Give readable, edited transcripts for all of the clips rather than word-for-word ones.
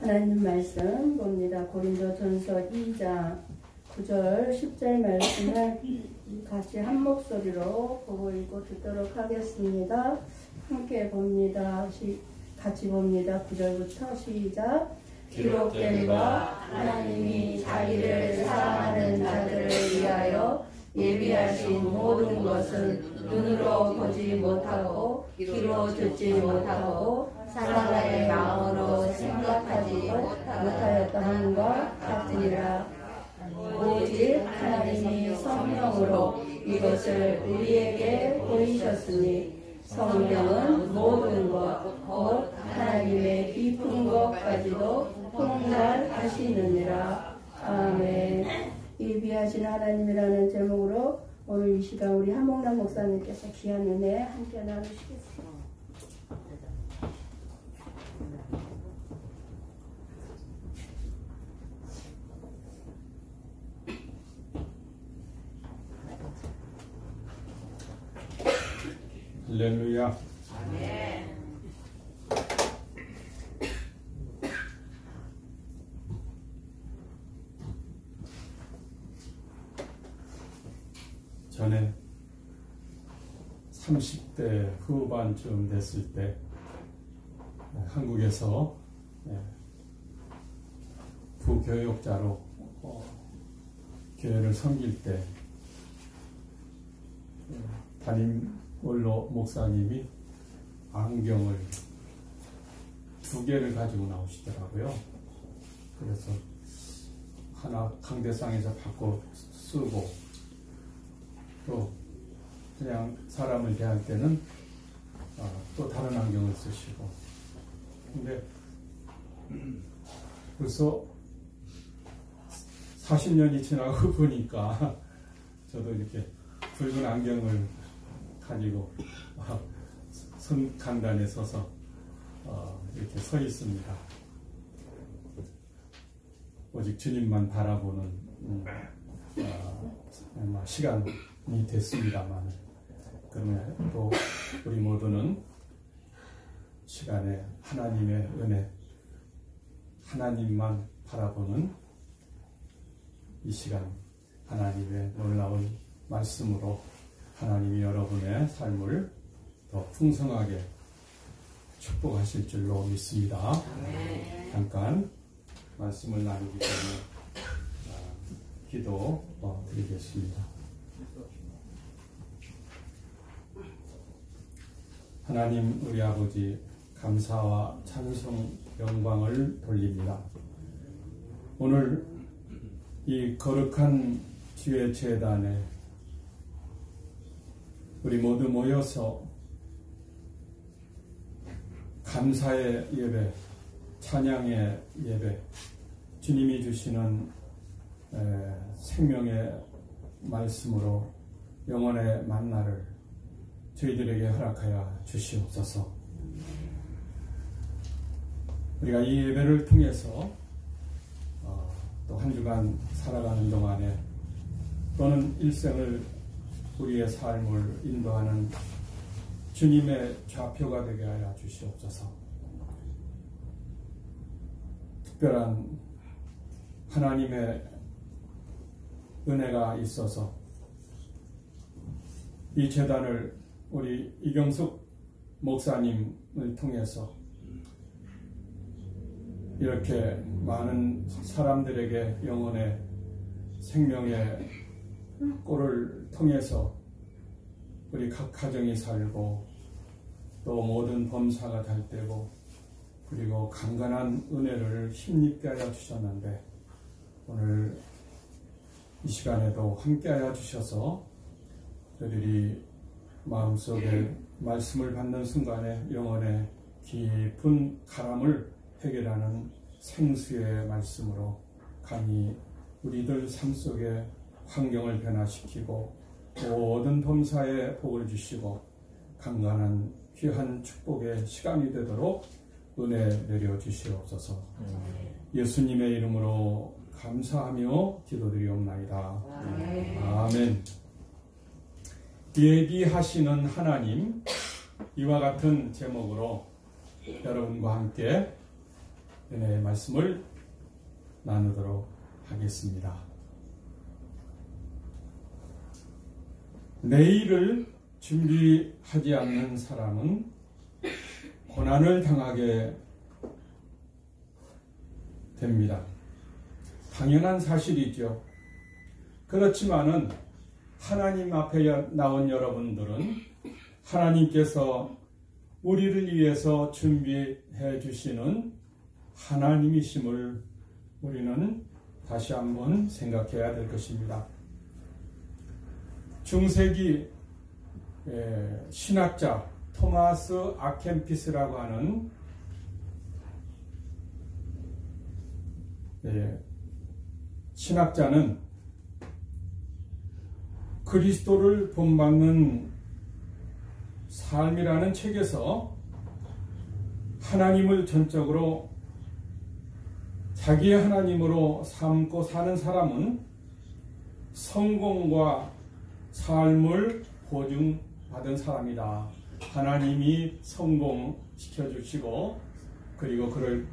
하나님 말씀 봅니다. 고린도전서 2장 9절 10절 말씀을 같이 한 목소리로 보고 읽고 듣도록 하겠습니다. 함께 봅니다. 같이 봅니다. 9절부터 시작. 기록된 바 하나님이 자기를 사랑하는 자들을 위하여 예비하신 모든 것은 눈으로 보지 못하고 귀로 듣지 못하고 사람의 마음으로 생각하지 못하였다 함과 같으니라. 오직 하나님이 성령으로 이것을 우리에게 보이셨으니 성령은 모든 것 곧 하나님의 깊은 것까지도 통달하시느니라. 아멘. 예비하신 하나님이라는 제목으로 오늘 이 시간 우리 하몽란 목사님께서 귀한 은혜 함께 나누시겠습니다. 할렐루야. 아멘. 전에 30대 후반쯤 됐을 때 한국에서 부교역자로 교회를 섬길 때 담임 원로 목사님이 안경을 2개를 가지고 나오시더라고요. 그래서 하나 강대상에서 받고 쓰고 또 그냥 사람을 대할 때는 또 다른 안경을 쓰시고. 근데 벌써 40년이 지나고 보니까 저도 이렇게 붉은 안경을 가지고 선간단에 서서 이렇게 서 있습니다. 오직 주님만 바라보는 시간이 됐습니다만, 그러면 또 우리 모두는 시간에 하나님의 은혜, 하나님만 바라보는 이 시간, 하나님의 놀라운 말씀으로 하나님이 여러분의 삶을 더 풍성하게 축복하실 줄로 믿습니다. 잠깐 말씀을 나누기 전에 기도 드리겠습니다. 하나님 우리 아버지, 감사와 찬송 영광을 돌립니다. 오늘 이 거룩한 주의 제단에 우리 모두 모여서 감사의 예배, 찬양의 예배, 주님이 주시는 생명의 말씀으로 영혼의 만나를 저희들에게 허락하여 주시옵소서. 우리가 이 예배를 통해서 또 한 주간 살아가는 동안에 또는 일생을 우리의 삶을 인도하는 주님의 좌표가 되게 하여 주시옵소서. 특별한 하나님의 은혜가 있어서 이 제단을 우리 이경숙 목사님을 통해서 이렇게 많은 사람들에게 영혼의 생명의 꼴을 통해서 우리 각 가정이 살고 또 모든 범사가 달되고 그리고 강건한 은혜를 힘입게 하여 주셨는데, 오늘 이 시간에도 함께 하여 주셔서 저희들이 마음속에 말씀을 받는 순간에 영혼의 깊은 가람을 해결하는 생수의 말씀으로 감히 우리들 삶 속에 환경을 변화시키고 모든 범사에 복을 주시고 강건한 귀한 축복의 시간이 되도록 은혜 내려 주시옵소서. 예수님의 이름으로 감사하며 기도드리옵나이다. 아멘. 예비하시는 하나님, 이와 같은 제목으로 여러분과 함께 은혜의 말씀을 나누도록 하겠습니다. 내일을 준비하지 않는 사람은 고난을 당하게 됩니다. 당연한 사실이죠. 그렇지만은 하나님 앞에 나온 여러분들은 하나님께서 우리를 위해서 준비해 주시는 하나님이심을 우리는 다시 한번 생각해야 될 것입니다. 중세기 신학자 토마스 아켐피스라고 하는 신학자는 그리스도를 본받는 삶이라는 책에서 하나님을 전적으로 자기의 하나님으로 삼고 사는 사람은 성공과 삶을 보증받은 사람이다. 하나님이 성공시켜 주시고 그리고 그를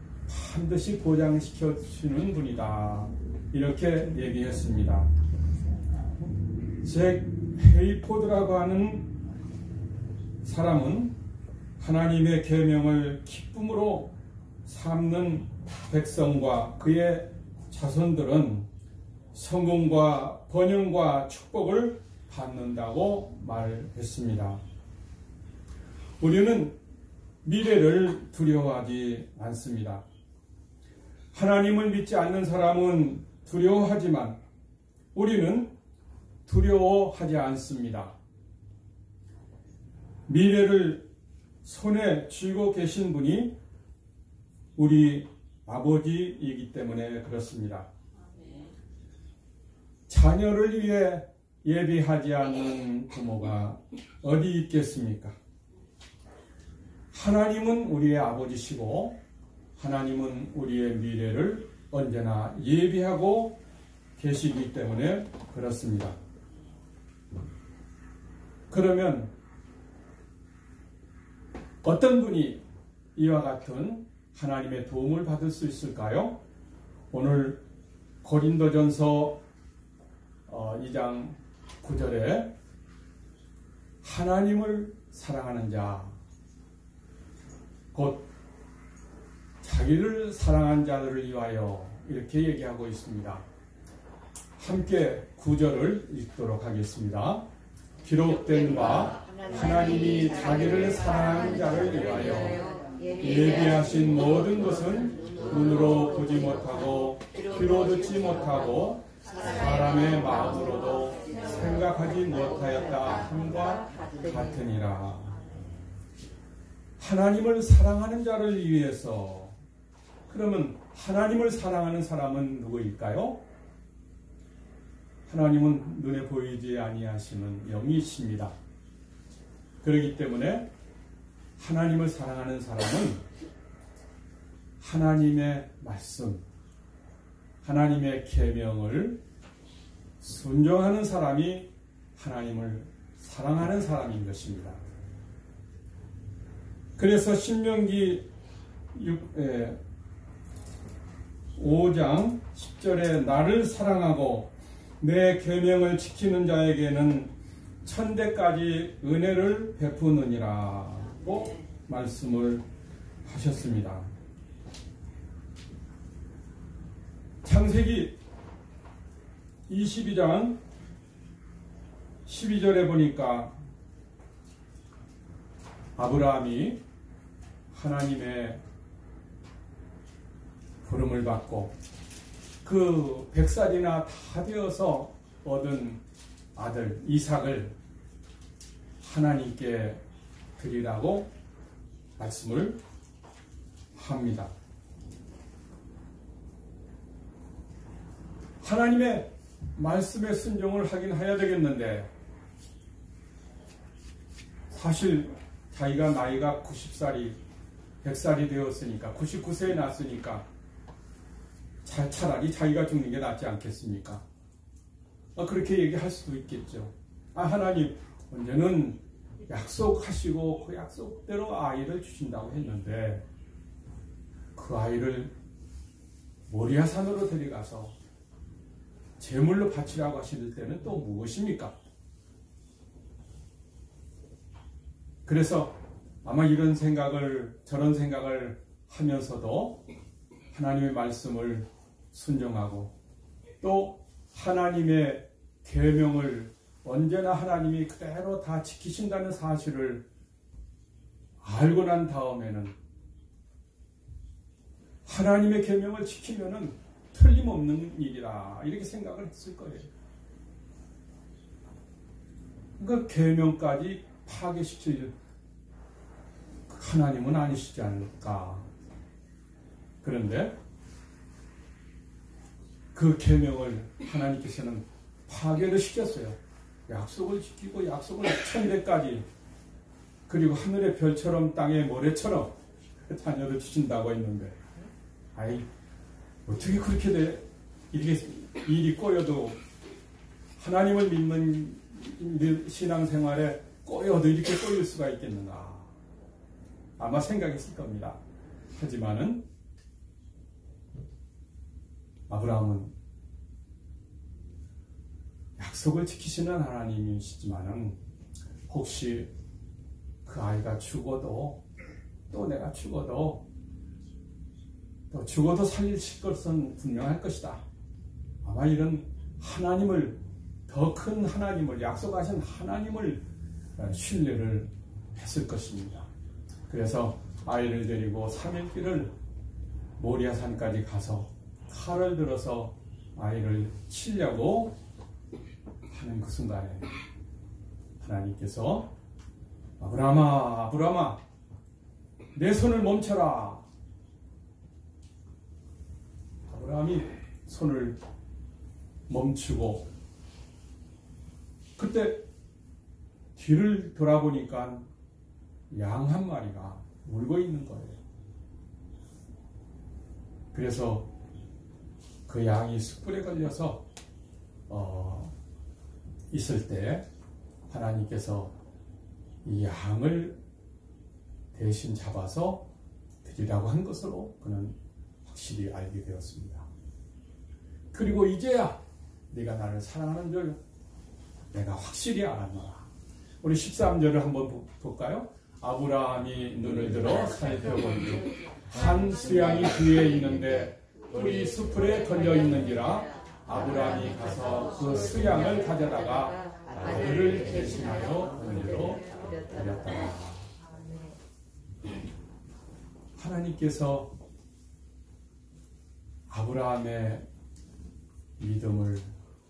반드시 보장시켜 주시는 분이다. 이렇게 얘기했습니다. 잭 헤이포드라고 하는 사람은 하나님의 계명을 기쁨으로 삼는 백성과 그의 자손들은 성공과 번영과 축복을 받는다고 말했습니다. 우리는 미래를 두려워하지 않습니다. 하나님을 믿지 않는 사람은 두려워하지만 우리는 두려워하지 않습니다. 미래를 손에 쥐고 계신 분이 우리 아버지이기 때문에 그렇습니다. 자녀를 위해 예비하지 않는 부모가 어디 있겠습니까? 하나님은 우리의 아버지시고 하나님은 우리의 미래를 언제나 예비하고 계시기 때문에 그렇습니다. 그러면 어떤 분이 이와 같은 하나님의 도움을 받을 수 있을까요? 오늘 고린도전서 2장 9절에 하나님을 사랑하는 자, 곧 자기를 사랑한 자들을 위하여 이렇게 얘기하고 있습니다. 함께 9절을 읽도록 하겠습니다. 기록된 바 하나님이 자기를 사랑하는 자를 위하여 예비하신 모든 것은 눈으로 보지 못하고 귀로 듣지 못하고 사람의 마음으로도 생각하지 못하였다 함과 같으니라. 하나님을 사랑하는 자를 위해서, 그러면 하나님을 사랑하는 사람은 누구일까요? 하나님은 눈에 보이지 아니하시는 영이십니다. 그렇기 때문에 하나님을 사랑하는 사람은 하나님의 말씀, 하나님의 계명을 순종하는 사람이 하나님을 사랑하는 사람인 것입니다. 그래서 신명기 5장 10절에 나를 사랑하고 내 계명을 지키는 자에게는 천대까지 은혜를 베푸느니라고 말씀을 하셨습니다. 창세기 22장 12절에 보니까 아브라함이 하나님의 부름을 받고 그 100살이나 다 되어서 얻은 아들 이삭을 하나님께 드리라고 말씀을 합니다. 하나님의 말씀에 순종을 하긴 해야 되겠는데 사실 자기가 나이가 90살이 100살이 되었으니까 99세에 났으니까 차라리 자기가 죽는 게 낫지 않겠습니까? 그렇게 얘기할 수도 있겠죠. 하나님 언제는 약속하시고 그 약속대로 아이를 주신다고 했는데 그 아이를 모리아산으로 데려가서 제물로 바치라고 하실 때는 또 무엇입니까? 그래서 아마 이런 생각을, 저런 생각을 하면서도 하나님의 말씀을 순종하고 또 하나님의 계명을 언제나 하나님이 그대로 다 지키신다는 사실을 알고 난 다음에는 하나님의 계명을 지키면은 틀림없는 일이다 이렇게 생각을 했을 거예요. 그 계명까지 파괴시킬 하나님은 아니시지 않을까. 그런데 그 계명을 하나님께서는 파괴를 시켰어요. 약속을 지키고 약속을 천대까지, 그리고 하늘의 별처럼 땅의 모래처럼 자녀를 주신다고 했는데, 아이 어떻게 그렇게 돼? 이렇게 일이 꼬여도, 하나님을 믿는 신앙생활에 꼬여도 이렇게 꼬일 수가 있겠는가? 아마 생각했을 겁니다. 하지만은 아브라함은 약속을 지키시는 하나님이시지만은 혹시 그 아이가 죽어도, 또 내가 죽어도, 또 죽어도 살리실 것은 분명할 것이다. 아마 이런 하나님을, 더 큰 하나님을, 약속하신 하나님을 신뢰를 했을 것입니다. 그래서 아이를 데리고 3일길을 모리아산까지 가서 칼을 들어서 아이를 치려고 하는 그 순간에 하나님께서 아브라함아, 아브라함아, 내 손을 멈춰라. 아브라함이 손을 멈추고 그때 뒤를 돌아보니까 양 한 마리가 울고 있는 거예요. 그래서 그 양이 숯불에 걸려서 있을 때 하나님께서 이 양을 대신 잡아서 드리라고 한 것으로 그는 확실히 알게 되었습니다. 그리고 이제야 네가 나를 사랑하는 줄 내가 확실히 알았노라. 우리 13절을 한번 볼까요? 아브라함이 눈을 들어 살펴보니 한 수양이 뒤에 있는데 뿔이 숯불에 걸려 있는지라 아브라함이 가서 그 수양을 가져다가 아들을 대신하여 그네로 드렸다. 하나님께서 아브라함의 믿음을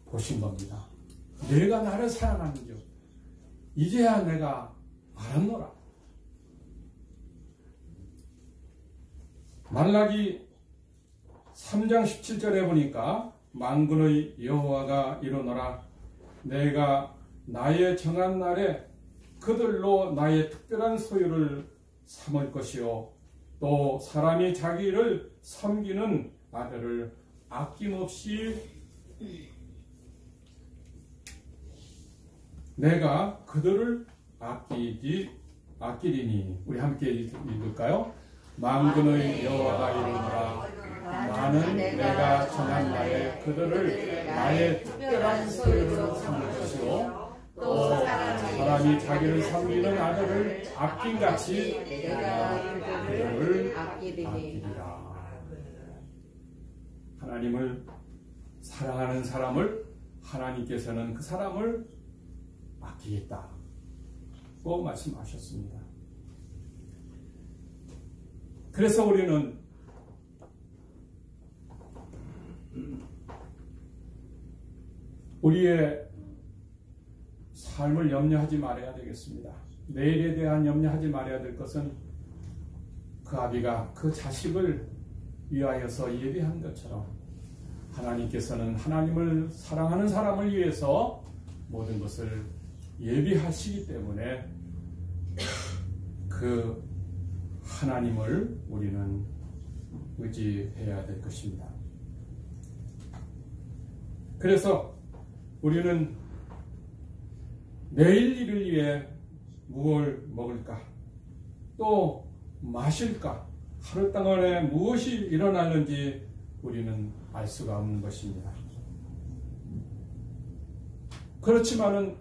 보신 겁니다. 내가 나를 사랑하는 줄 이제야 내가 알았노라. 말라기 3장 17절에 보니까 만군의 여호와가 이르노라. 내가 나의 정한 날에 그들로 나의 특별한 소유를 삼을 것이요 또 사람이 자기를 섬기는 아들을 아낌없이 내가 그들을 아끼리니. 우리 함께 읽을까요? 만군의 여호와가 이르노라. 나는 내가 정한 날에 그들을 나의 특별한 소유로 삼을 것이요 또 사람이 자기를 섬기는 아들을 아낌같이 내가 그들을 아끼리라. 하나님을 사랑하는 사람을 하나님께서는 그 사람을 아끼겠다고 말씀하셨습니다. 그래서 우리는 우리의 삶을 염려하지 말아야 되겠습니다. 내일에 대한 염려하지 말아야 될 것은 그 아비가 그 자식을 위하여서 예비한 것처럼 하나님께서는 하나님을 사랑하는 사람을 위해서 모든 것을 예비하시기 때문에 그 하나님을 우리는 의지해야 될 것입니다. 그래서 우리는 내일 일을 위해 무엇을 먹을까, 또 마실까, 하루 동안에 무엇이 일어나는지 우리는 알 수가 없는 것입니다. 그렇지만은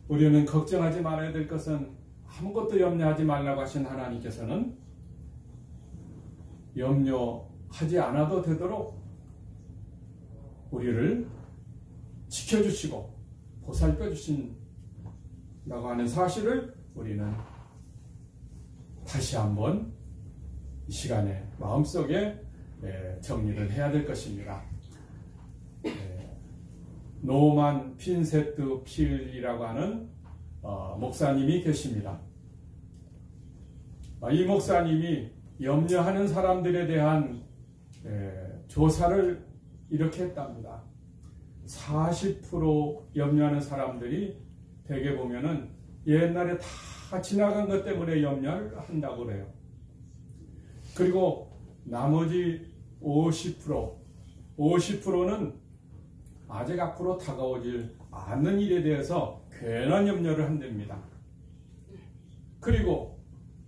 우리는 걱정하지 말아야 될 것은 아무것도 염려하지 말라고 하신 하나님께서는 염려하지 않아도 되도록 우리를 지켜주시고 보살펴 주신다고 하는 사실을 우리는 다시 한번 이 시간에 마음속에 정리를 해야 될 것입니다. 노만 핀세트 필이라고 하는 목사님이 계십니다. 이 목사님이 염려하는 사람들에 대한 조사를 이렇게 했답니다. 40% 염려하는 사람들이 대개 보면은 옛날에 다 지나간 것 때문에 염려를 한다고 그래요. 그리고 나머지 50%는 아직 앞으로 다가오질 않는 일에 대해서 괜한 염려를 한답니다. 그리고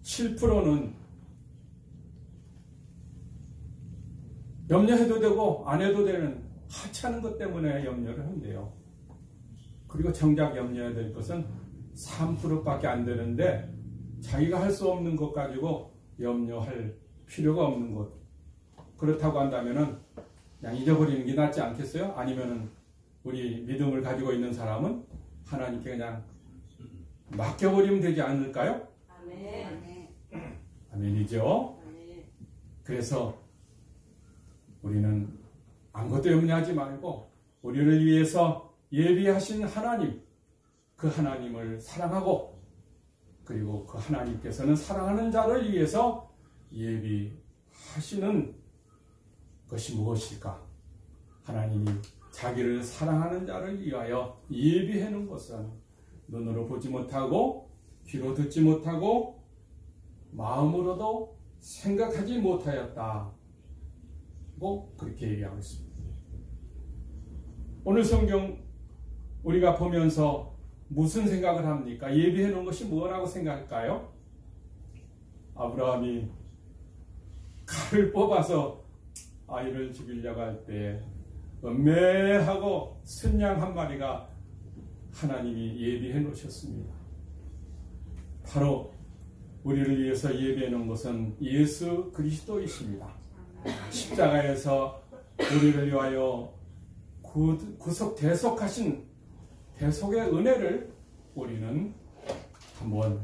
7%는 염려해도 되고 안 해도 되는 하찮은 것 때문에 염려를 한대요. 그리고 정작 염려해야 될 것은 3%밖에 안 되는데 자기가 할 수 없는 것 가지고 염려할 필요가 없는 것. 그렇다고 한다면은 그냥 잊어버리는 게 낫지 않겠어요? 아니면은 우리 믿음을 가지고 있는 사람은 하나님께 그냥 맡겨버리면 되지 않을까요? 아멘. 아멘이죠. 그래서 우리는 아무것도 염려하지 말고 우리를 위해서 예비하신 하나님, 그 하나님을 사랑하고 그리고 그 하나님께서는 사랑하는 자를 위해서 예비하시는 것이 무엇일까? 하나님이 자기를 사랑하는 자를 위하여 예비해 놓은 것은 눈으로 보지 못하고 귀로 듣지 못하고 마음으로도 생각하지 못하였다. 그렇게 얘기하고 있습니다. 오늘 성경 우리가 보면서 무슨 생각을 합니까? 예비해 놓은 것이 뭐라고 생각할까요? 아브라함이 칼을 뽑아서 아이를 죽이려고 할 때 은매하고 순양 한 마리가 하나님이 예비해 놓으셨습니다. 바로 우리를 위해서 예비해 놓은 것은 예수 그리스도이십니다. 십자가에서 우리를 위하여 구속 대속하신 대속의 은혜를 우리는 한번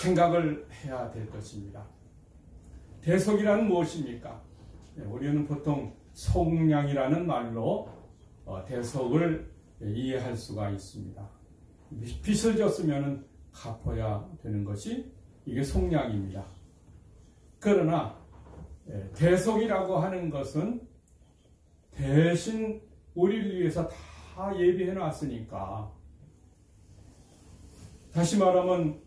생각을 해야 될 것입니다. 대속이란 무엇입니까? 우리는 보통 속량이라는 말로 대속을 이해할 수가 있습니다. 빚을 졌으면 갚아야 되는 것이 이게 속량입니다. 그러나 대속이라고 하는 것은 대신 우리를 위해서 다 예비해 놨으니까, 다시 말하면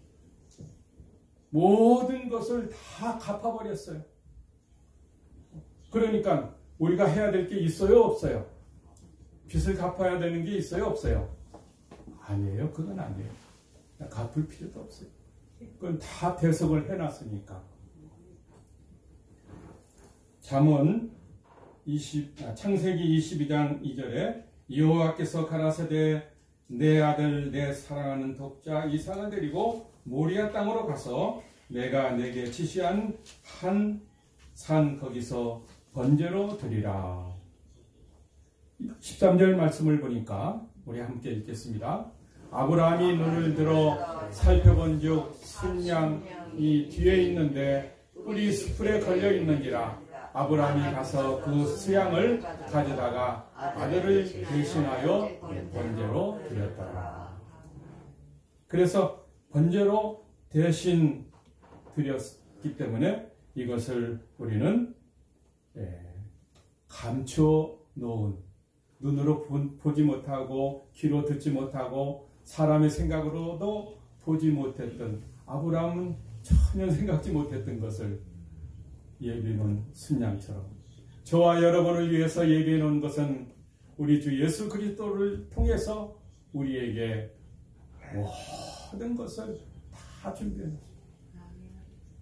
모든 것을 다 갚아버렸어요. 그러니까 우리가 해야 될 게 있어요, 없어요? 빚을 갚아야 되는 게 있어요, 없어요? 아니에요. 그건 아니에요. 갚을 필요도 없어요. 그건 다 대속을 해놨으니까. 창세기 22장 2절에 여호와께서 가라사대 내 아들 내 사랑하는 독자 이삭을 데리고 모리아 땅으로 가서 내가 내게 지시한 한 산 거기서 번제로 드리라. 13절 말씀을 보니까 우리 함께 읽겠습니다. 아브라함이 눈을 들어 살펴본즉 순양이 뒤에 있는데 뿔이 수풀에 걸려 있는지라. 아브라함이 가서 그 수양을 가져다가 아들을 대신하여 번제로 드렸더라. 그래서 번제로 대신 드렸기 때문에 이것을 우리는 감춰 놓은, 눈으로 보지 못하고 귀로 듣지 못하고 사람의 생각으로도 보지 못했던, 아브라함은 전혀 생각지 못했던 것을 예비해 놓은 순양처럼 저와 여러분을 위해서 예비해 놓은 것은 우리 주 예수 그리스도를 통해서 우리에게 모든 것을 다 준비해 놨습니다.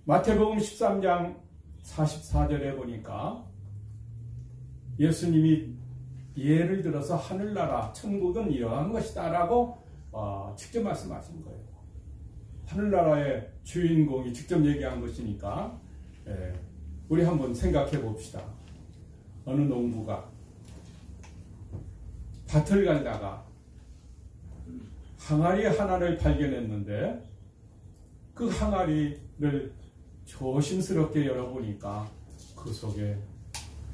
마태복음 13장 44절에 보니까 예수님이 예를 들어서 하늘나라, 천국은 이러한 것이다 라고 직접 말씀하신 거예요. 하늘나라의 주인공이 직접 얘기한 것이니까 우리 한번 생각해 봅시다. 어느 농부가 밭을 갈다가 항아리 하나를 발견했는데 그 항아리를 조심스럽게 열어보니까 그 속에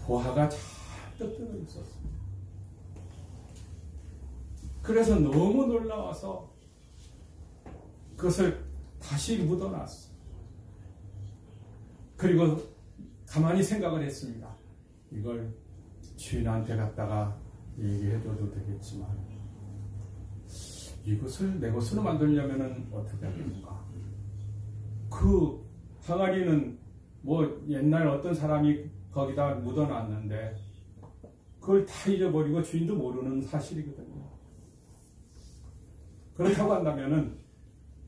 보화가 잔뜩 들어있었습니다. 그래서 너무 놀라워서 그것을 다시 묻어놨어. 그리고 가만히 생각을 했습니다. 이걸 주인한테 갖다가 얘기해줘도 되겠지만 이것을 내 것으로 만들려면 어떻게 하겠는가. 그 항아리는 뭐 옛날 어떤 사람이 거기다 묻어놨는데 그걸 다 잊어버리고 주인도 모르는 사실이거든요. 그렇다고 한다면은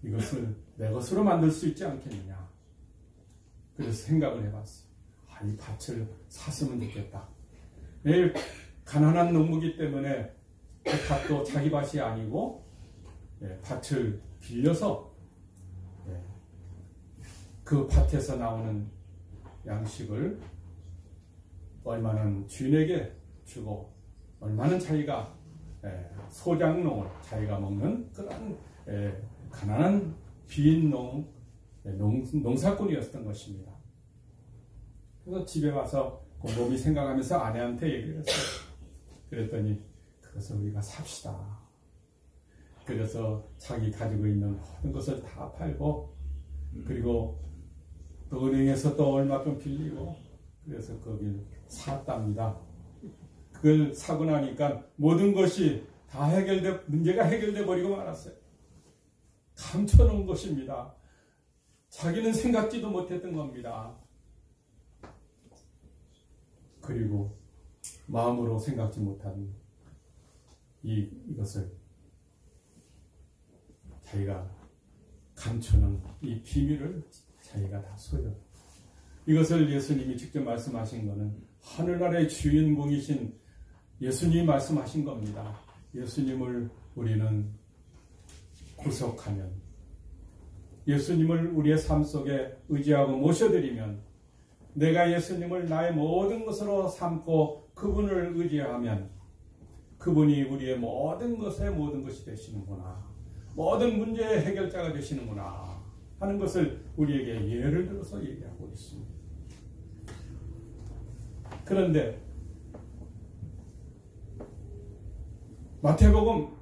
이것을 내 것으로 만들 수 있지 않겠느냐. 그래서 생각을 해봤어요. 이 밭을 샀으면 좋겠다. 매일 가난한 농부기 때문에 그 밭도 자기 밭이 아니고 밭을 빌려서 그 밭에서 나오는 양식을 얼마는 주인에게 주고 얼마는 자기가 소작농을 자기가 먹는 그런 가난한 빈 농사꾼이었던 것입니다. 그래서 집에 와서 곰곰이 생각하면서 아내한테 얘기를 했어요. 그랬더니 그것을 우리가 삽시다. 그래서 자기 가지고 있는 모든 것을 다 팔고 그리고 또 은행에서 또 얼마큼 빌리고 그래서 거기를 샀답니다. 그걸 사고 나니까 모든 것이 다 문제가 해결돼 버리고 말았어요. 감춰놓은 것입니다. 자기는 생각지도 못했던 겁니다. 그리고 마음으로 생각지 못한 이것을 자기가 감추는 이 비밀을 자기가 다 소유. 이것을 예수님이 직접 말씀하신 것은 하늘나라의 주인공이신 예수님이 말씀하신 겁니다. 예수님을 우리는 구속하면, 예수님을 우리의 삶 속에 의지하고 모셔드리면, 내가 예수님을 나의 모든 것으로 삼고 그분을 의지하면 그분이 우리의 모든 것의 모든 것이 되시는구나. 모든 문제의 해결자가 되시는구나 하는 것을 우리에게 예를 들어서 얘기하고 있습니다. 그런데 마태복음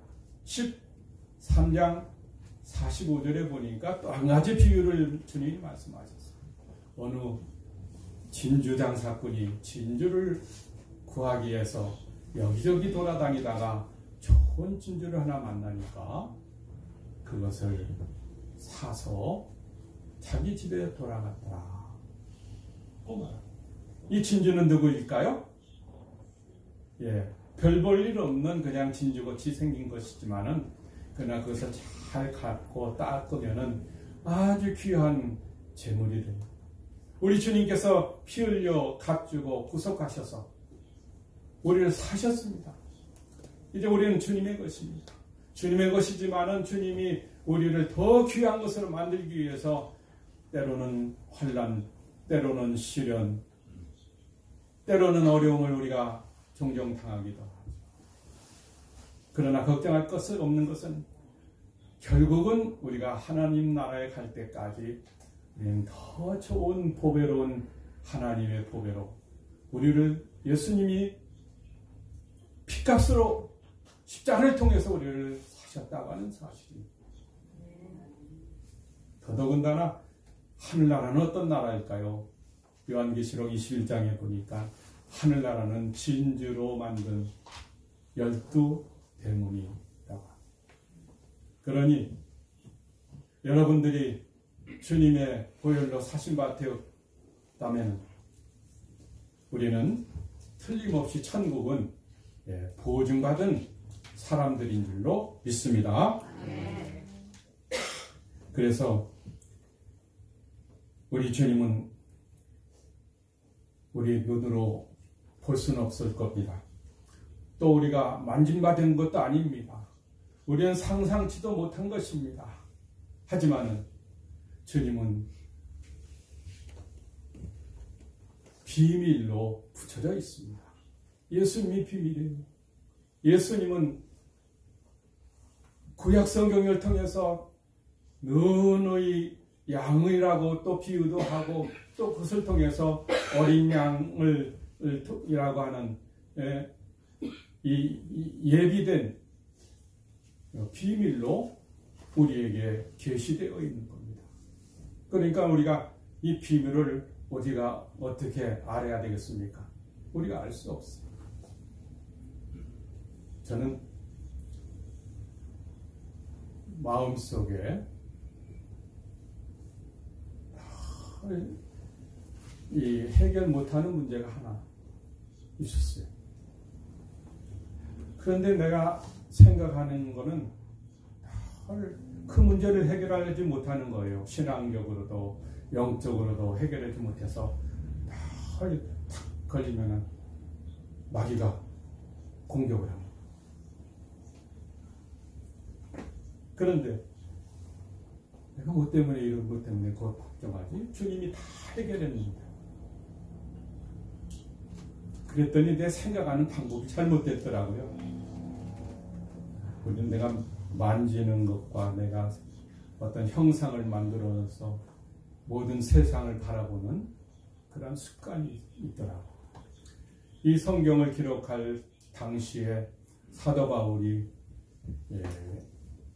13장 45절에 보니까 또 한 가지 비유를 주님이 말씀하셨어요. 어느 진주장사꾼이 진주를 구하기 위해서 여기저기 돌아다니다가 좋은 진주를 하나 만나니까 그것을 사서 자기 집에 돌아갔더라. 이 진주는 누구일까요? 별 볼 일 없는 그냥 진주같이 생긴 것이지만은 그러나 그것을 잘 갖고 닦으면은 아주 귀한 재물이 됩니다. 우리 주님께서 피 흘려 값주고 구속하셔서 우리를 사셨습니다. 이제 우리는 주님의 것입니다. 주님의 것이지만은 주님이 우리를 더 귀한 것으로 만들기 위해서 때로는 환난, 때로는 시련, 때로는 어려움을 우리가 종종 당하기도 하죠. 그러나 걱정할 것은 없는 것은 결국은 우리가 하나님 나라에 갈 때까지 우리는 더 좋은 보배로운 하나님의 보배로 우리를 예수님이 피값으로 십자가를 통해서 우리를 사셨다고 하는 사실입니다. 더더군다나 하늘나라는 어떤 나라일까요? 요한계시록 21장에 보니까 하늘나라는 진주로 만든 12대문이 있다고. 그러니 여러분들이 주님의 보혈로 사신받았다면 우리는 틀림없이 천국은 보증받은 사람들인 줄로 믿습니다. 그래서 우리 주님은 우리 눈으로 볼 수는 없을 겁니다. 또 우리가 만진받은 것도 아닙니다. 우리는 상상치도 못한 것입니다. 하지만은 주님은 비밀로 붙여져 있습니다. 예수님이 비밀이에요. 예수님은 구약 성경을 통해서 눈의 양이라고 또 비유도 하고 또 그것을 통해서 어린 양을 이라고 하는 이 예비된 비밀로 우리에게 계시되어 있는 겁니다. 그러니까 우리가 이 비밀을 우리가 어떻게 알아야 되겠습니까? 우리가 알 수 없어요. 저는 마음속에 이 해결 못하는 문제가 하나 있었어요. 그런데 내가 생각하는 거는 그 문제를 해결하지 못하는 거예요. 신앙적으로도 영적으로도 해결하지 못해서 탁 걸리면은 마귀가 공격을 합니다. 그런데 내가 뭐 때문에 이런 것 때문에 그걸 걱정하지? 주님이 다 해결했는데. 그랬더니 내 생각하는 방법이 잘못됐더라고요. 우리는 내가 만지는 것과 내가 어떤 형상을 만들어서 모든 세상을 바라보는 그런 습관이 있더라고요. 이 성경을 기록할 당시에 사도 바울이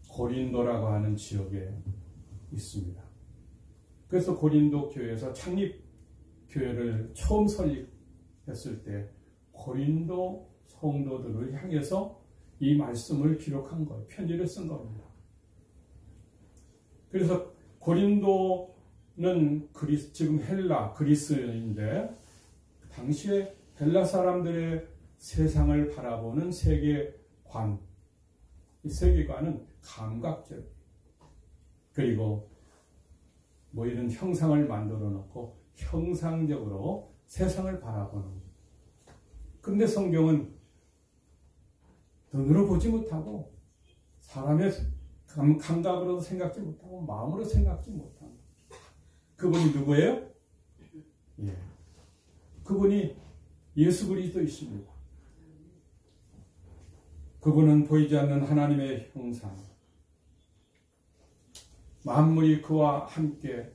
고린도라고 하는 지역에 있습니다. 그래서 고린도 교회에서 창립 교회를 처음 설립했을 때 고린도 성도들을 향해서 이 말씀을 기록한 거예요. 편지를 쓴 겁니다. 그래서 고린도는 지금 헬라, 그리스인데 당시에 헬라 사람들의 세상을 바라보는 세계관, 이 세계관은 감각적, 그리고 뭐 이런 형상을 만들어 놓고 형상적으로 세상을 바라보는 거예요. 그런데 성경은 눈으로 보지 못하고 사람의 감각으로도 생각지 못하고 마음으로 생각지 못하고 그분이 누구예요? 예. 그분이 예수 그리스도이십니다. 그분은 보이지 않는 하나님의 형상, 만물이 그와 함께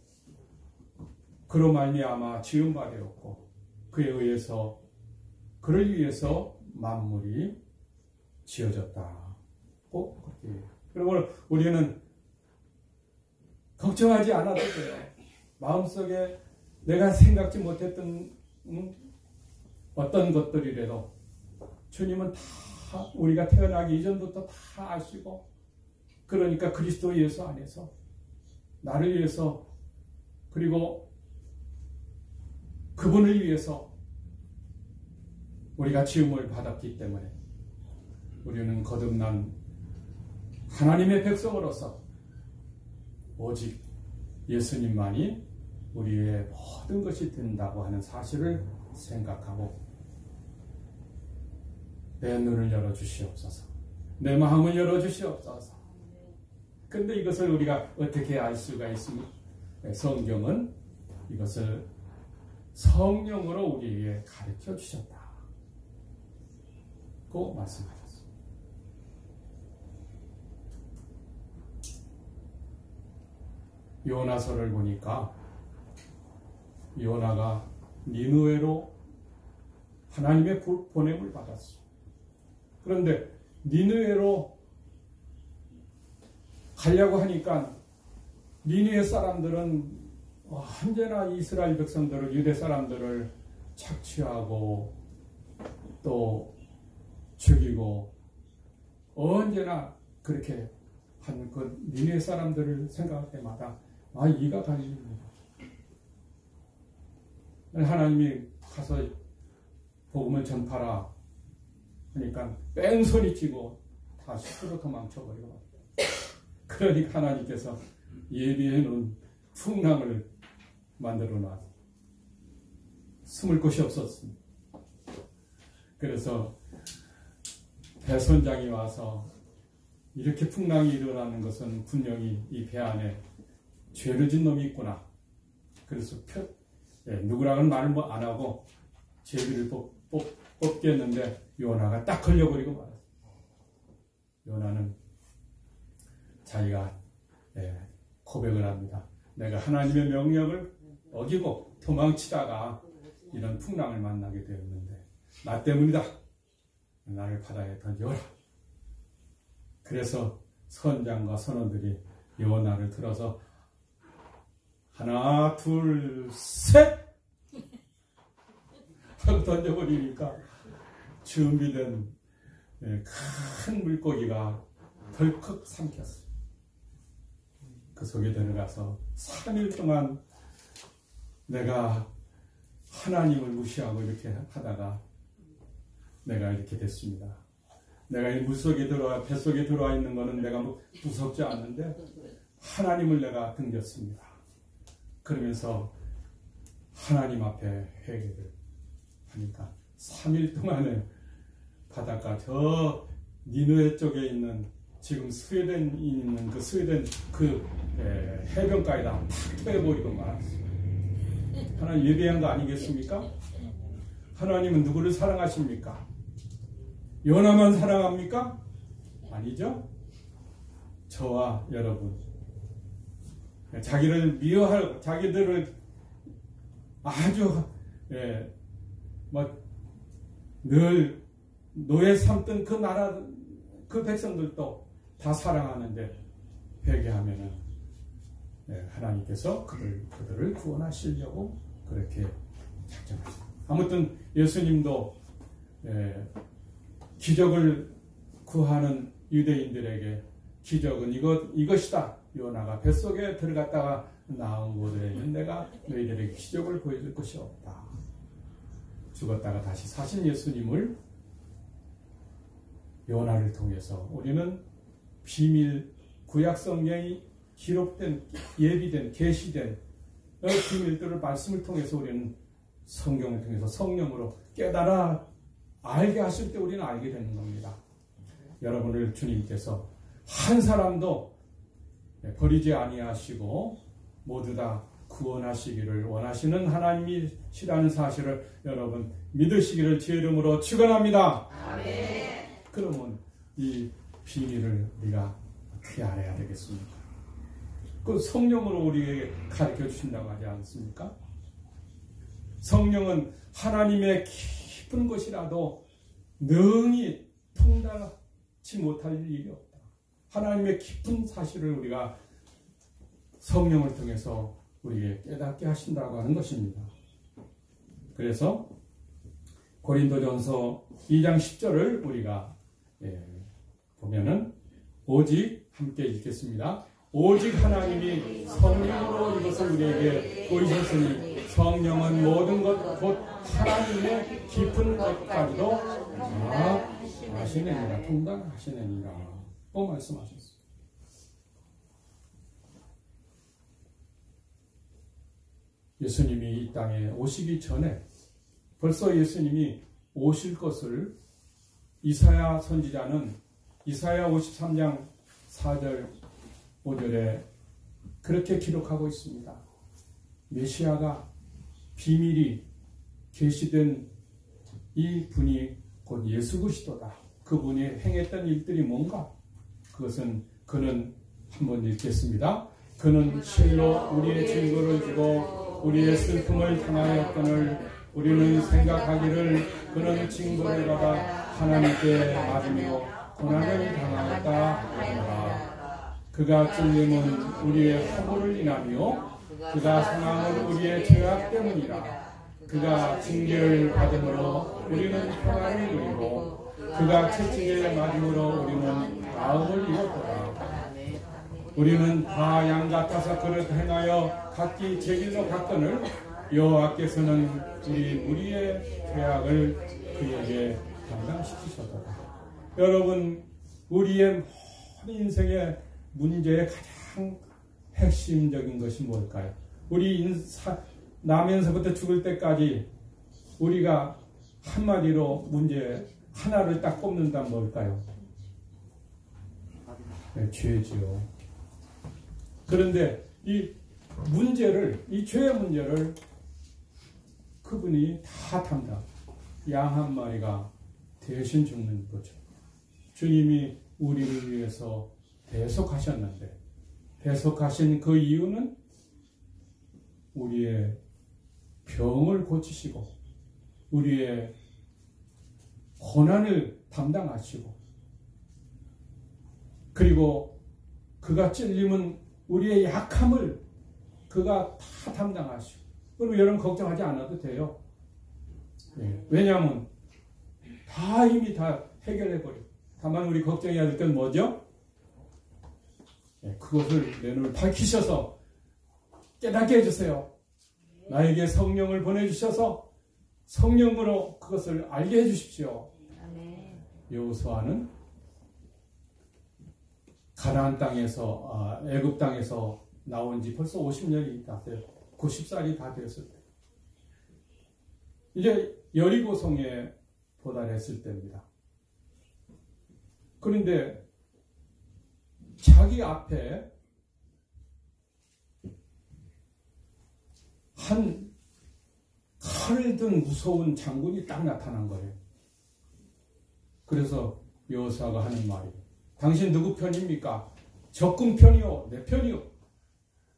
그로 말미암아 지은 바 되었고 그에 의해서 그를 위해서 만물이 지어졌다고 그렇게. 그리고 우리는 걱정하지 않아도 돼요. 마음속에 내가 생각지 못했던 어떤 것들이라도 주님은 다 우리가 태어나기 이전부터 다 아시고, 그러니까 그리스도 예수 안에서 나를 위해서 그리고 그분을 위해서 우리가 지음을 받았기 때문에 우리는 거듭난 하나님의 백성으로서 오직 예수님만이 우리의 모든 것이 된다고 하는 사실을 생각하고 내 눈을 열어주시옵소서, 내 마음을 열어주시옵소서. 근데 이것을 우리가 어떻게 알 수가 있습니까? 성경은 이것을 성령으로 우리에게 가르쳐 주셨다고 말씀하셨습니다. 요나서를 보니까 요나가 니느웨로 하나님의 보냄을 받았어. 그런데 니느웨로 가려고 하니까 니느웨 사람들은 언제나 이스라엘 백성들을, 유대 사람들을 착취하고 또 죽이고 언제나 그렇게 한 그 니느웨 사람들을 생각할 때마다 이가 갈립니다. 하나님이 가서 복음을 전파라 그러니까 뺑소리치고 다 스스로 도망쳐버리고, 그러니까 하나님께서 예비해 놓은 풍랑을 만들어 놨어요. 숨을 곳이 없었습니다. 그래서 배선장이 와서 이렇게 풍랑이 일어나는 것은 분명히 이 배 안에 죄를 진 놈이 있구나. 그래서 누구랑은 말을 안 하고 제비를 뽑겠는데 요나가 딱 걸려버리고 말았어요. 요나는 자기가 고백을 합니다. 내가 하나님의 명령을 어기고 도망치다가 이런 풍랑을 만나게 되었는데 나 때문이다. 나를 바다에 던져라. 그래서 선장과 선원들이 요나를 들어서 하나 둘 셋 하고 던져버리니까 준비된 큰 물고기가 덜컥 삼켰어요. 그 속에 들어가서 3일 동안 내가 하나님을 무시하고 이렇게 하다가 내가 이렇게 됐습니다. 내가 이 물속에 뱃속에 들어와 있는 것은 내가 무섭지 않는데 하나님을 내가 등졌습니다. 그러면서 하나님 앞에 회개를 하니까 3일 동안에 바닷가 저 니느웨 쪽에 있는 지금 스웨덴 있는 그 스웨덴 그 해변가에다 탁 빼버리고 말았어요. 하나님 예배한 거 아니겠습니까? 하나님은 누구를 사랑하십니까? 요나만 사랑합니까? 아니죠? 저와 여러분 자기를 미워할 자기들을 아주 늘 노예 삼던 그 나라 그 백성들도 다 사랑하는데 회개하면은 하나님께서 그들을 구원하시려고 그렇게 작정하십니다. 아무튼 예수님도 기적을 구하는 유대인들에게 기적은 이것이다. 요나가 뱃속에 들어갔다가 나온 곳에는 내가 너희들에게 기적을 보여줄 것이 없다. 죽었다가 다시 사신 예수님을 요나를 통해서 우리는 비밀 구약 성경이 기록된 예비된 계시된 비밀들을 말씀을 통해서 우리는 성경을 통해서 성령으로 깨달아 알게 하실 때 우리는 알게 되는 겁니다. 여러분을 주님께서 한 사람도 버리지 아니하시고 모두 다 구원하시기를 원하시는 하나님이시라는 사실을 여러분 믿으시기를 주의 이름으로 축원합니다. 아멘. 그러면 이 비밀을 우리가 어떻게 알아야 되겠습니까? 그 성령으로 우리에게 가르쳐 주신다고 하지 않습니까? 성령은 하나님의 깊은 것이라도 능히 통달하지 못할 일이 없다. 하나님의 깊은 사실을 우리가 성령을 통해서 우리에게 깨닫게 하신다고 하는 것입니다. 그래서 고린도전서 2장 10절을 우리가 보면은 오직 함께 읽겠습니다. 오직 하나님이 성령으로 이것을 우리에게 보이셨으니 성령은 모든 것 곧 하나님의 깊은 것까지도 다 아시느니라 통달하시느니라 또 말씀하셨어요. 예수님이 이 땅에 오시기 전에 벌써 예수님이 오실 것을 이사야 선지자는 이사야 53장 4절 5절에 그렇게 기록하고 있습니다. 메시아가 비밀이 계시된 이 분이 곧 예수 그리스도다. 그분이 행했던 일들이 뭔가? 그것은 그는 한번 읽겠습니다. 그는 실로 우리의 증거를 주고 우리의 슬픔을 당하였거늘 우리는 생각하기를 그는 징벌을 받아 하나님께 맞으며 고난을 당하였다 하노라. 그가 찔림은 우리의 허물을 인하며 그가 상함은 우리의 죄악 때문이라. 그가 징계를 받음으로 우리는 평안을 누리고 그가 채찍에 맞음으로 우리는 나음을 입었더라. 우리는 다 양 같아서 그릇 행하여 각기 제 길로 갔거늘 여호와께서는 우리 무리의 죄악을 그에게 감당시키셨더라. 여러분, 우리의 모든 인생의 문제의 가장 핵심적인 것이 뭘까요? 우리 나면서부터 죽을 때까지 우리가 한마디로 문제 하나를 딱 꼽는다면 뭘까요? 네, 죄지요. 그런데 이 죄의 문제를 그분이 다 담당. 양 한 마리가 대신 죽는 거죠. 주님이 우리를 위해서 대속하셨는데, 대속하신 그 이유는 우리의 병을 고치시고 우리의 고난을 담당하시고, 그리고 그가 찔림은 우리의 약함을 그가 다 담당하시고, 그리고 여러분 걱정하지 않아도 돼요. 네. 왜냐하면 다 이미 다 해결해버리고, 다만 우리 걱정해야 될 건 뭐죠? 네. 그것을 내 눈을 밝히셔서 깨닫게 해주세요. 나에게 성령을 보내주셔서 성령으로 그것을 알게 해주십시오. 여호수아는 가나안 땅에서 애굽 땅에서 나온 지 벌써 50년이 다 돼요. 90살이 다 되었을 때, 이제 여리고성에 도달했을 때입니다. 그런데 자기 앞에 한 칼을 든 무서운 장군이 딱 나타난 거예요. 그래서 여호수아가 하는 말이, 당신 누구 편입니까? 적군 편이요, 내 편이요.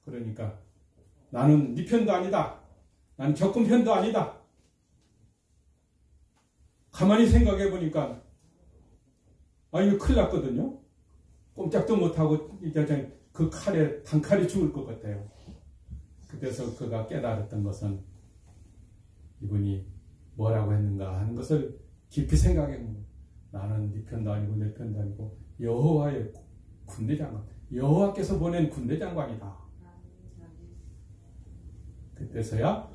그러니까 나는 네 편도 아니다. 나는 적군 편도 아니다. 가만히 생각해 보니까 이거 큰일 났거든요. 꼼짝도 못하고 이제 그 칼에 단칼이 죽을 것 같아요. 그래서 그가 깨달았던 것은 이분이 뭐라고 했는가 하는 것을 깊이 생각해 보면, 나는 네 편도 아니고 내 편도 아니고 여호와의 군대 장관, 여호와께서 보낸 군대 장관이다. 그때서야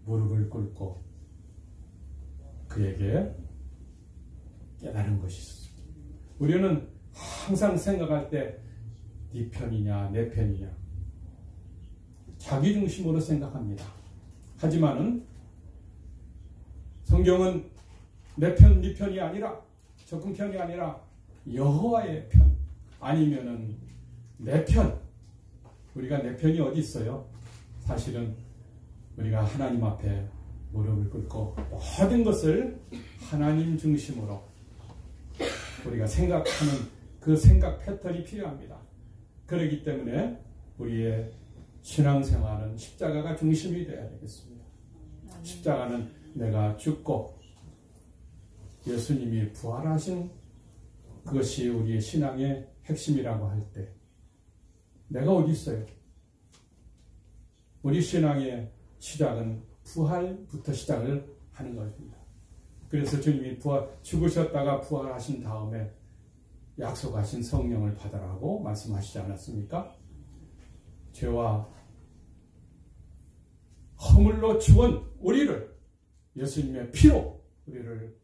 무릎을 꿇고 그에게 깨달은 것이 있었습니다. 우리는 항상 생각할 때 네 편이냐 내 편이냐 자기 중심으로 생각합니다. 하지만은 성경은 내 편, 네 편이 아니라, 적군 편이 아니라 여호와의 편, 아니면은 내 편. 우리가 내 편이 어디 있어요? 사실은 우리가 하나님 앞에 무릎을 꿇고 모든 것을 하나님 중심으로 우리가 생각하는 그 생각 패턴이 필요합니다. 그렇기 때문에 우리의 신앙생활은 십자가가 중심이 되어야 되겠습니다. 십자가는 내가 죽고 예수님이 부활하신 그것이 우리의 신앙의 핵심이라고 할 때, 내가 어디 있어요? 우리 신앙의 시작은 부활부터 시작을 하는 것입니다. 그래서 주님이 죽으셨다가 부활하신 다음에 약속하신 성령을 받으라고 말씀하시지 않았습니까? 죄와 허물로 죽은 우리를 예수님의 피로 우리를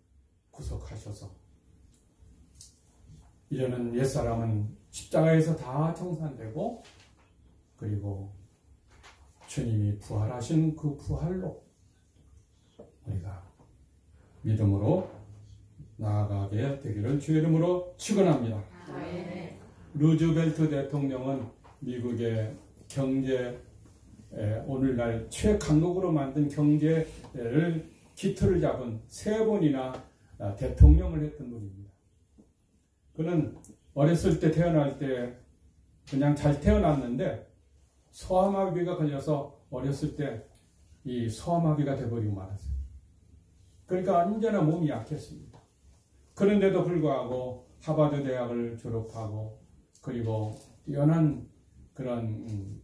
구속하셔서, 이제는 옛사람은 십자가에서 다 청산되고, 그리고 주님이 부활하신 그 부활로 우리가 믿음으로 나아가게 되기를 주의 이름으로 축원합니다. 루즈벨트 대통령은 미국의 경제, 오늘날 최강국으로 만든 경제를 기틀을 잡은 3번이나 대통령을 했던 분입니다. 그는 어렸을 때, 태어날 때 그냥 잘 태어났는데 소아마비가 걸려서 어렸을 때 이 소아마비가 돼버리고 말았어요. 그러니까 언제나 몸이 약했습니다. 그런데도 불구하고 하버드 대학을 졸업하고, 그리고 뛰어난 그런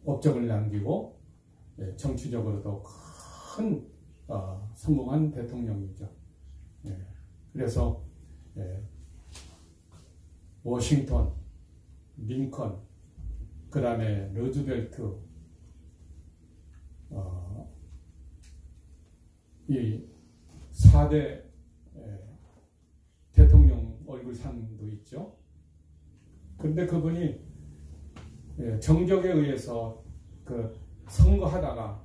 업적을 남기고 정치적으로도 큰 성공한 대통령이죠. 그래서 워싱턴, 링컨, 그 다음에 루즈벨트, 이 4대 대통령 얼굴상도 있죠. 그런데 그분이 정적에 의해서 그 선거하다가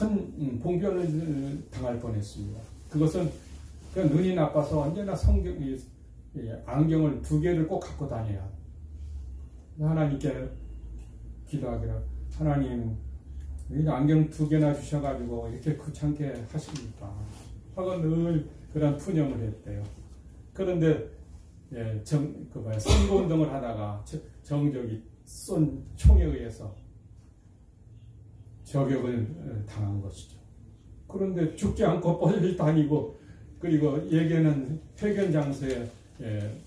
큰 봉변을 당할 뻔했습니다. 그것은 그냥 눈이 나빠서 언제나 안경을 2개를 꼭 갖고 다녀야 하나님께 기도하기를 하나님 안경 2개나 주셔가지고 이렇게 귀찮게 하십니까? 하고 늘 그런 푸념을 했대요. 그런데 선거운동을 하다가 정적이 쏜 총에 의해서 저격을 당한 것이죠. 그런데 죽지 않고 뻘리 다니고 그리고 예견은 회견 장소에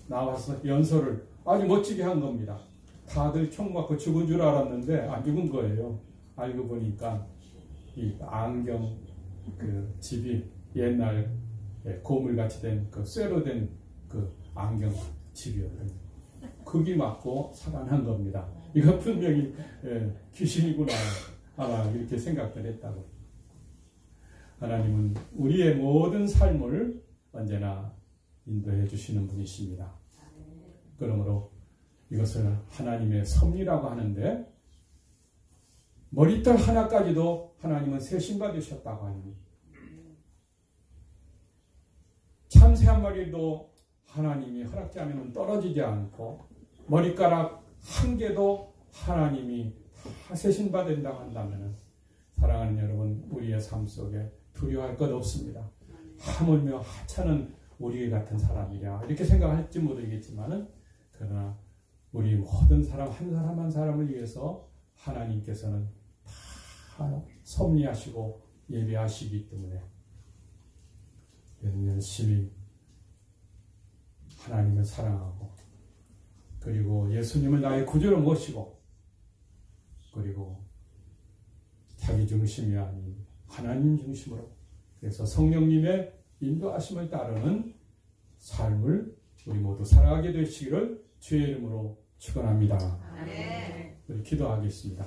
나와서 연설을 아주 멋지게 한 겁니다. 다들 총 맞고 죽은 줄 알았는데 안 죽은 거예요. 알고 보니까 이 안경 그 집이 옛날 고물같이 된 그 쇠로 된 그 안경 집이었거든요. 거기 맞고 살아난 겁니다. 이거 분명히 귀신이구나 아마 이렇게 생각을 했다고. 하나님은 우리의 모든 삶을 언제나 인도해 주시는 분이십니다. 그러므로 이것을 하나님의 섭리라고 하는데 머리털 하나까지도 하나님은 세심받으셨다고 합니다. 참새 한 마리도 하나님이 허락지 않으면 떨어지지 않고 머리카락 한 개도 하나님이 다 세심받는다고 한다면 사랑하는 여러분, 우리의 삶 속에 두려워할 것 없습니다. 하물며 하찮은 우리 같은 사람이랴 이렇게 생각할지 모르겠지만은 그러나 우리 모든 사람 한 사람 한 사람을 위해서 하나님께서는 다 섭리하시고 예비하시기 때문에 열심히 하나님을 사랑하고 그리고 예수님을 나의 구주로 모시고 그리고 자기 중심이 아닌 하나님 중심으로 그래서 성령님의 인도하심을 따르는 삶을 우리 모두 살아가게 되시기를 주의 이름으로 축원합니다. 우리 기도하겠습니다.